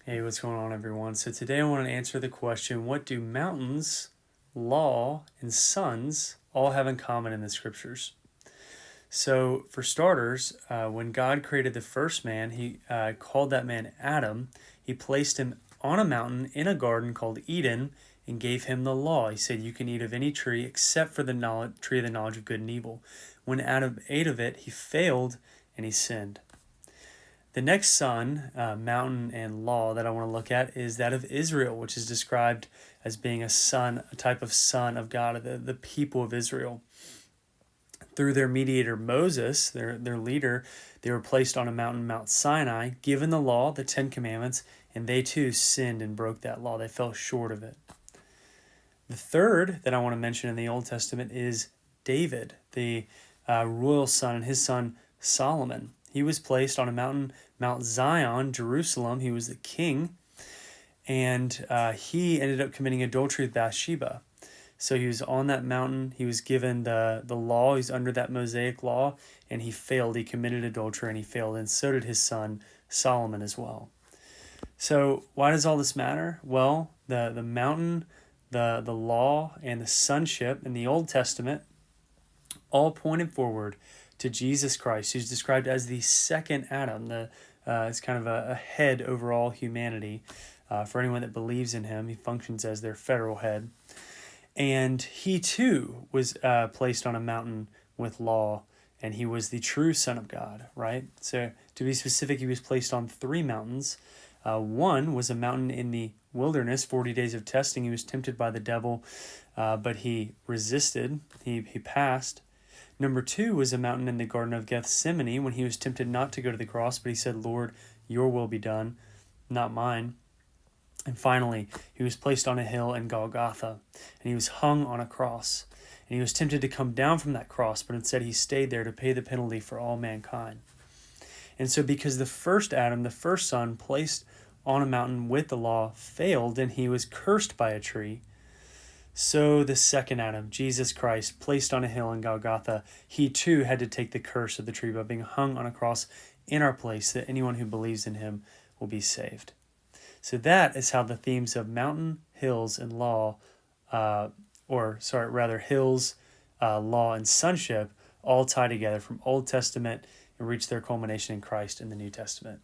Hey, what's going on, everyone? So today I want to answer the question, what do mountains, law, and suns all have in common in the scriptures? So, for starters, when God created the first man, he called that man Adam. He placed him on a mountain in a garden called Eden and gave him the law. He said, you can eat of any tree except for the tree of the knowledge of good and evil. When Adam ate of it, he failed and he sinned. The next son, mountain, and law that I want to look at is that of Israel, which is described as being a son, a type of son of God, the people of Israel. Through their mediator Moses, their leader, they were placed on a mountain, Mount Sinai, given the law, the Ten Commandments, and they too sinned and broke that law. They fell short of it. The third that I want to mention in the Old Testament is David, the royal son, and his son Solomon. He was placed on a mountain, Mount Zion, Jerusalem. He was the king, and he ended up committing adultery with Bathsheba. So he was on that mountain. He was given the law. He's under that Mosaic law, and he failed. He committed adultery, and he failed, and so did his son Solomon as well. So why does all this matter? Well, the mountain, the law, and the sonship in the Old Testament all pointed forward to Jesus Christ, who's described as the second Adam. It's kind of a head over all humanity. For anyone that believes in him, he functions as their federal head. And he too was placed on a mountain with law, and he was the true Son of God, right? So to be specific, he was placed on 3 mountains. One was a mountain in the wilderness, 40 days of testing. He was tempted by the devil, but he resisted. He passed. Number 2 was a mountain in the Garden of Gethsemane when he was tempted not to go to the cross, but he said, Lord, your will be done, not mine. And finally, he was placed on a hill in Golgotha, and he was hung on a cross. And he was tempted to come down from that cross, but instead he stayed there to pay the penalty for all mankind. And so because the first Adam, the first son, placed on a mountain with the law, failed, and he was cursed by a tree, so the second Adam, Jesus Christ, placed on a hill in Golgotha, he too had to take the curse of the tree by being hung on a cross in our place, that anyone who believes in him will be saved. So that is how the themes of mountain, hills, and law, hills, law, and sonship all tie together from Old Testament and reach their culmination in Christ in the New Testament.